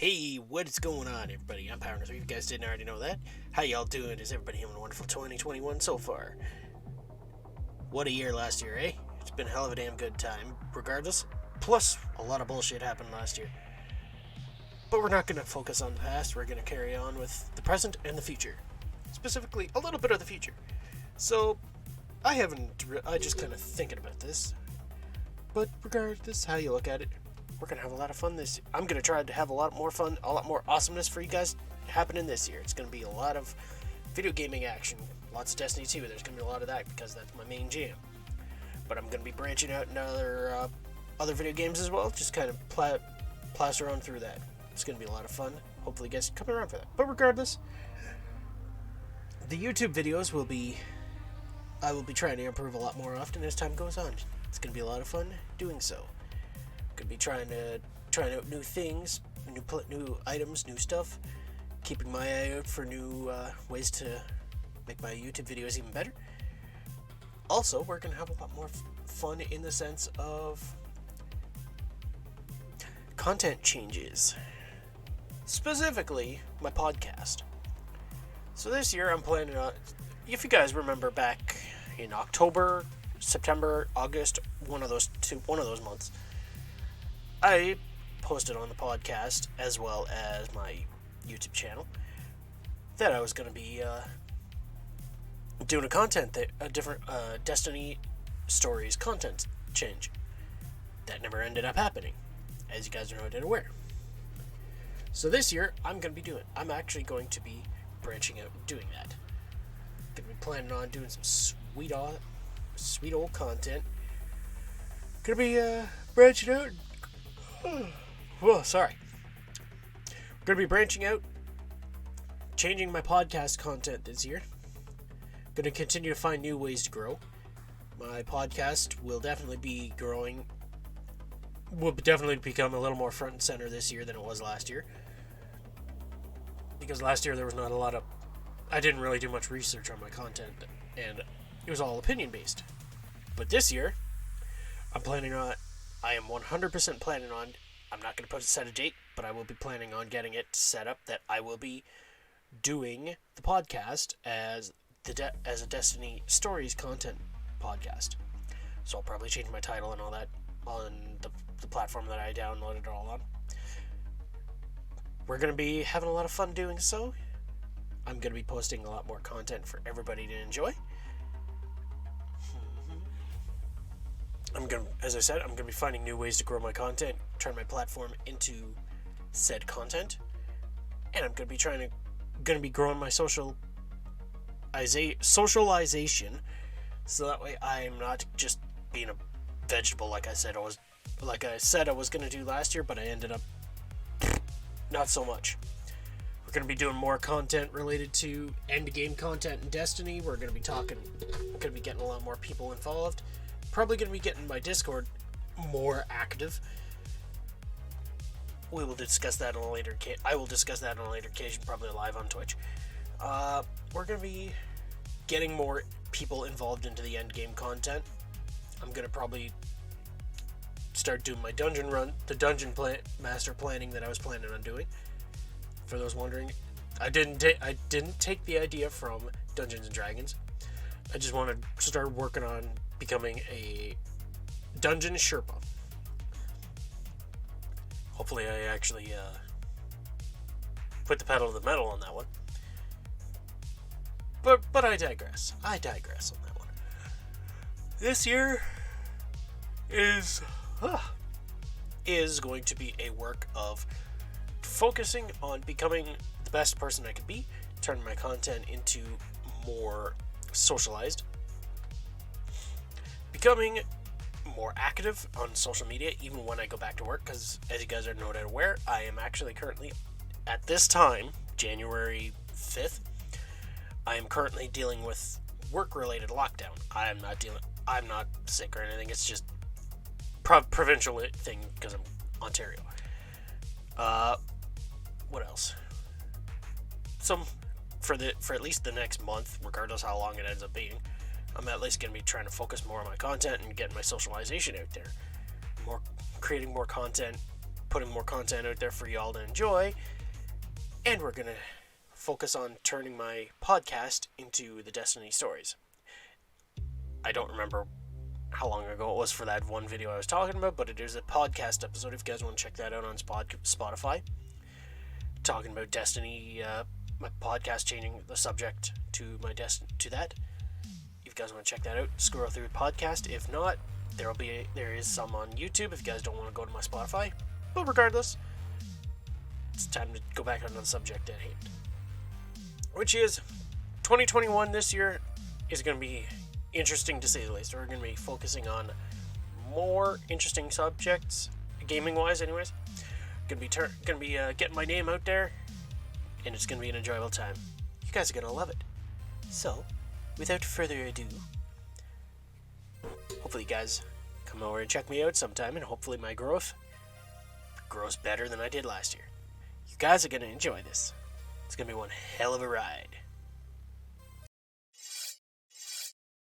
Hey, what's going on, everybody? I'm Power. If you guys didn't already know that, how y'all doing? Is everybody having a wonderful 2021 so far? What a year last year, eh? It's been a hell of a damn good time, regardless. Plus, a lot of bullshit happened last year. But we're not going to focus on the past, we're going to carry on with the present and the future. Specifically, a little bit of the future. So, I just kind of thinking about this. But regardless how you look at it, we're going to have a lot of fun this year. I'm going to try to have a lot more fun, a lot more awesomeness for you guys happening this year. It's going to be a lot of video gaming action, lots of Destiny 2. There's going to be a lot of that because that's my main jam. But I'm going to be branching out in other video games as well, just kind of plaster on through that. It's going to be a lot of fun. Hopefully you guys come around for that. But regardless, the YouTube videos I will be trying to improve a lot more often as time goes on. It's going to be a lot of fun doing so. Could be trying out new things, new items, new stuff. Keeping my eye out for new ways to make my YouTube videos even better. Also, we're gonna have a lot more fun in the sense of content changes. Specifically, my podcast. So this year, I'm planning on. If you guys remember back in October, September, August, one of those months, I posted on the podcast as well as my YouTube channel that I was going to be doing a different Destiny Stories content change. That never ended up happening, as you guys are no doubt aware. So this year, I'm actually going to be branching out and doing that. Going to be planning on doing some sweet old content. Going to be branching out. Whoa, sorry. We're going to be branching out, changing my podcast content this year. Going to continue to find new ways to grow. My podcast will definitely be growing. Will definitely become a little more front and center this year than it was last year. Because last year there was not a lot of... I didn't really do much research on my content, and it was all opinion based. But this year, I am 100% planning on, I'm not going to set a date, but I will be planning on getting it set up that I will be doing the podcast as a Destiny Stories content podcast. So I'll probably change my title and all that on the platform that I downloaded it all on. We're going to be having a lot of fun doing so. I'm going to be posting a lot more content for everybody to enjoy. As I said, I'm going to be finding new ways to grow my content, turn my platform into said content, and I'm going to be growing my socialization, so that way I'm not just being a vegetable like I said I was going to do last year, but I ended up not so much. We're going to be doing more content related to end game content in Destiny. We're going to be getting a lot more people involved. Probably going to be getting my Discord more active. We will discuss that on a later I will discuss that on a later occasion, probably live on Twitch. We're going to be getting more people involved into the end game content. I'm going to probably start doing my dungeon master planning that I was planning on doing. For those wondering, I didn't take the idea from Dungeons and Dragons. I just want to start working on becoming a dungeon Sherpa. Hopefully I actually put the pedal to the metal on that one. But I digress. on that one. This year is going to be a work of focusing on becoming the best person I could be, turning my content into more socialized, becoming more active on social media even when I go back to work, because as you guys are no doubt aware, I am actually currently, at this time, January 5th, I am currently dealing with work-related lockdown. I'm not sick or anything, it's just provincial thing because I'm Ontario. What else? For at least the next month, regardless how long it ends up being, I'm at least going to be trying to focus more on my content and getting my socialization out there. Creating more content putting more content out there for y'all to enjoy. And we're going to focus on turning my podcast into the Destiny stories. I don't remember how long ago it was for that one video I was talking about, but it is a podcast episode if you guys want to check that out on Spotify. Talking about Destiny, my podcast, changing the subject to that. If you guys want to check that out, scroll through the podcast. If not, there is some on YouTube if you guys don't want to go to my Spotify. But regardless, it's time to go back onto the subject at hand, which is 2021. This year is going to be interesting to say the least. We're going to be focusing on more interesting subjects, gaming-wise, anyways. Going to be getting my name out there, and it's going to be an enjoyable time. You guys are going to love it. So, without further ado, hopefully you guys come over and check me out sometime, and hopefully my growth grows better than I did last year. You guys are going to enjoy this. It's going to be one hell of a ride.